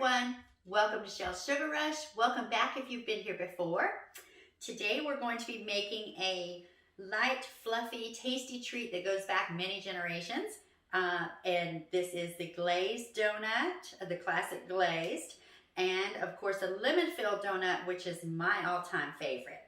everyone, welcome to Shell's Sugar Rush. Welcome back if you've been here before. Today we're going to be making a light, fluffy, tasty treat that goes back many generations. And this is the glazed donut, the classic glazed, and of course a lemon-filled donut, which is my all-time favorite.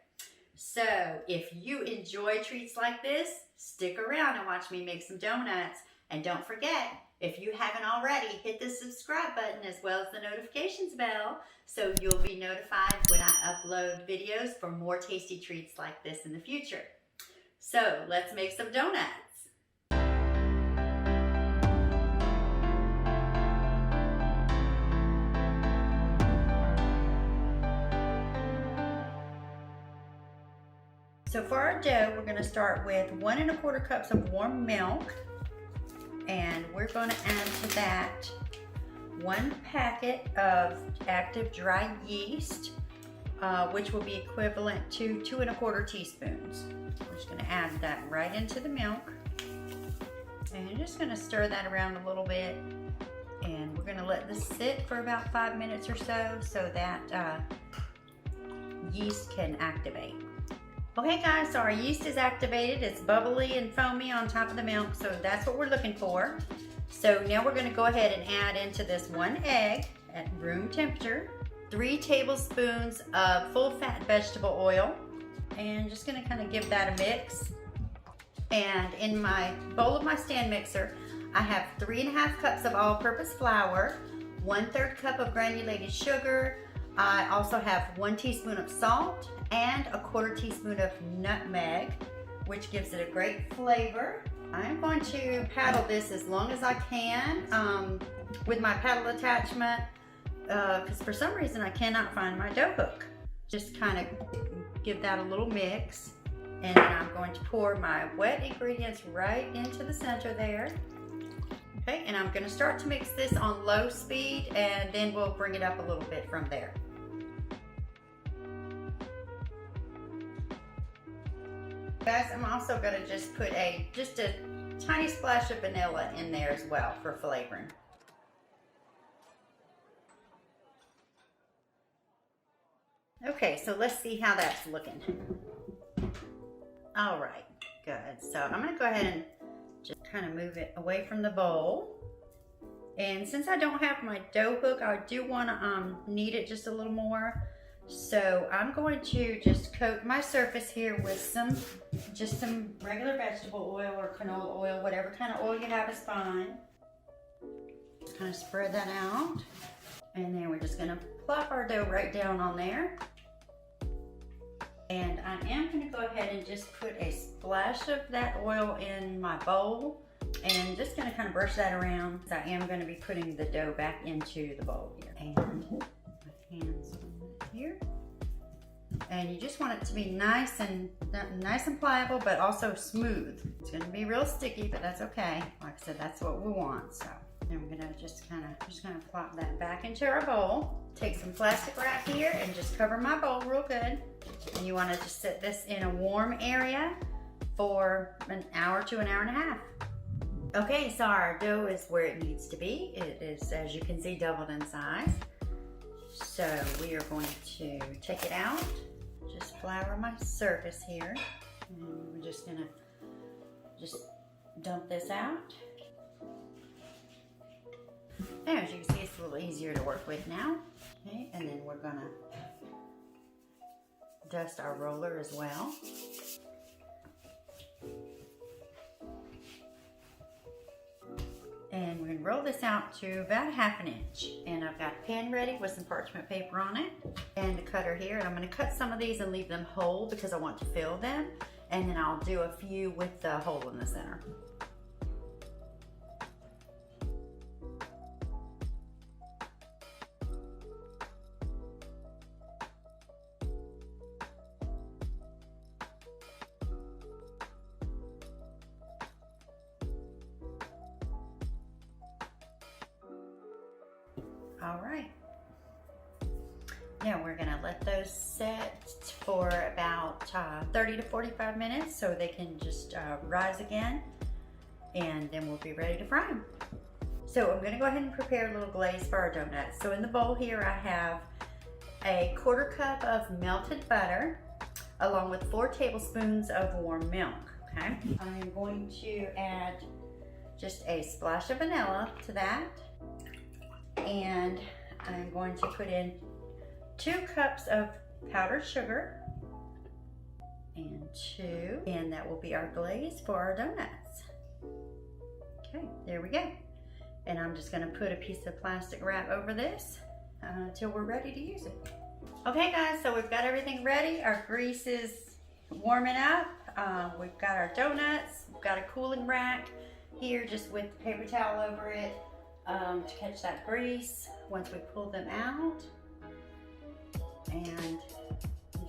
So if you enjoy treats like this, stick around and watch me make some donuts. And don't forget, if you haven't already, hit the subscribe button as well as the notifications bell so you'll be notified when I upload videos for more tasty treats like this in the future. So let's make some donuts. So for our dough, we're going to start with 1 1/4 cups of warm milk. And we're going to add to that 1 packet of active dry yeast, which will be equivalent to 2 1/4 teaspoons. We're just going to add that right into the milk. And you're just going to stir that around a little bit. And we're going to let this sit for about 5 minutes or so that yeast can activate. Okay guys, so our yeast is activated. It's bubbly and foamy on top of the milk, so that's what we're looking for. So now we're going to go ahead and add into this 1 egg at room temperature, 3 tablespoons of full fat vegetable oil, and just going to kind of give that a mix. And in my bowl of my stand mixer, I have 3 1/2 cups of all-purpose flour, 1/3 cup of granulated sugar. I also have 1 teaspoon of salt and 1/4 teaspoon of nutmeg, which gives it a great flavor. I'm going to paddle this as long as I can with my paddle attachment because for some reason I cannot find my dough hook. Just kind of give that a little mix, and then I'm going to pour my wet ingredients right into the center there. Okay, and I'm going to start to mix this on low speed, and then we'll bring it up a little bit from there. Guys, I'm also going to just put just a tiny splash of vanilla in there as well for flavoring. Okay, so let's see how that's looking. All right, good. So I'm going to go ahead and just kind of move it away from the bowl. And since I don't have my dough hook, I do want to knead it just a little more. So I'm going to just coat my surface here with just some regular vegetable oil or canola oil, whatever kind of oil you have is fine. Just kind of spread that out. And then we're just going to plop our dough right down on there. And I am going to go ahead and just put a splash of that oil in my bowl. And just going to kind of brush that around. I am going to be putting the dough back into the bowl here. And my hands here, and you just want it to be nice and pliable, but also smooth. It's going to be real sticky, but that's okay. Like I said, that's what we want. So then we're going to just kind of plop that back into our bowl. Take some plastic wrap here and just cover my bowl real good. And you want to just set this in a warm area for an hour to an hour and a half. Okay, so our dough is where it needs to be. It is, as you can see, doubled in size. So we are going to take it out, just flour my surface here, and we're just gonna dump this out. Now, as you can see, it's a little easier to work with now. Okay, and then we're gonna dust our roller as well. And we're going to roll this out to about 1/2 inch. And I've got a pan ready with some parchment paper on it and a cutter here. And I'm going to cut some of these and leave them whole because I want to fill them. And then I'll do a few with the hole in the center. All right, now we're gonna let those set for about 30 to 45 minutes so they can just rise again, and then we'll be ready to fry them. So I'm gonna go ahead and prepare a little glaze for our donuts. So in the bowl here I have a 1/4 cup of melted butter along with 4 tablespoons of warm milk, okay? I'm going to add just a splash of vanilla to that. And I'm going to put in 2 cups of powdered sugar and that will be our glaze for our donuts. Okay, there we go. And I'm just gonna put a piece of plastic wrap over this until we're ready to use it. Okay guys, so we've got everything ready. Our grease is warming up. We've got our donuts. We've got a cooling rack here just with paper towel over it to catch that grease once we pull them out. And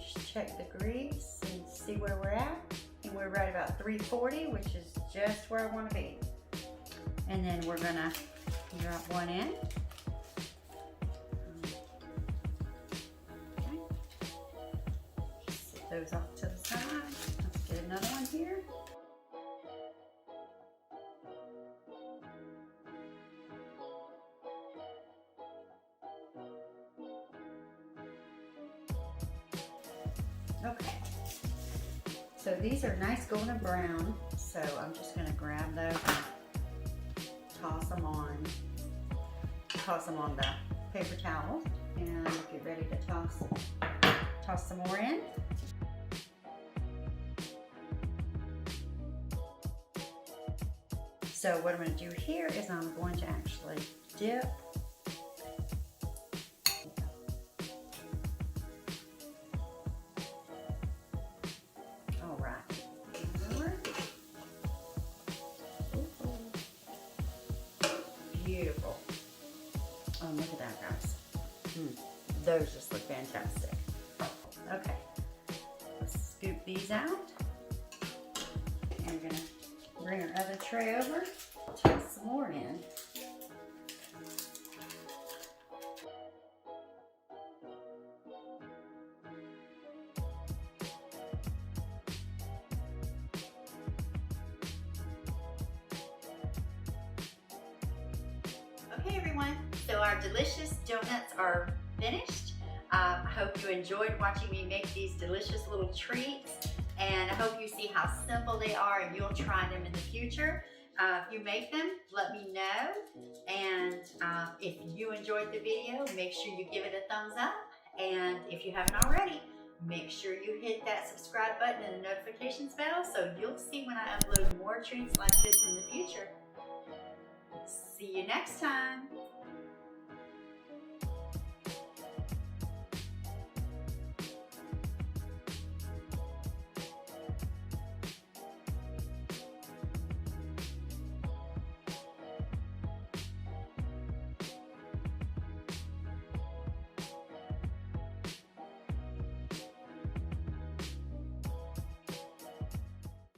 just check the grease and see where we're at. And we're right about 340, which is just where I want to be. And then we're gonna drop one in. Okay. Set those off to the side. Let's get another one here. Okay, so these are nice golden brown, so I'm just going to grab those and toss them on the paper towel, and get ready to toss some more in. So what I'm going to do here is I'm going to actually dip . Beautiful. Oh, look at that, guys. Those just look fantastic. Okay, let's scoop these out. And we're gonna bring our other tray over. Toss some more in. Okay everyone, so our delicious donuts are finished. I hope you enjoyed watching me make these delicious little treats, and I hope you see how simple they are and you'll try them in the future. If you make them, let me know, and if you enjoyed the video, make sure you give it a thumbs up, and if you haven't already, make sure you hit that subscribe button and the notifications bell so you'll see when I upload more treats like this in the future. See you next time.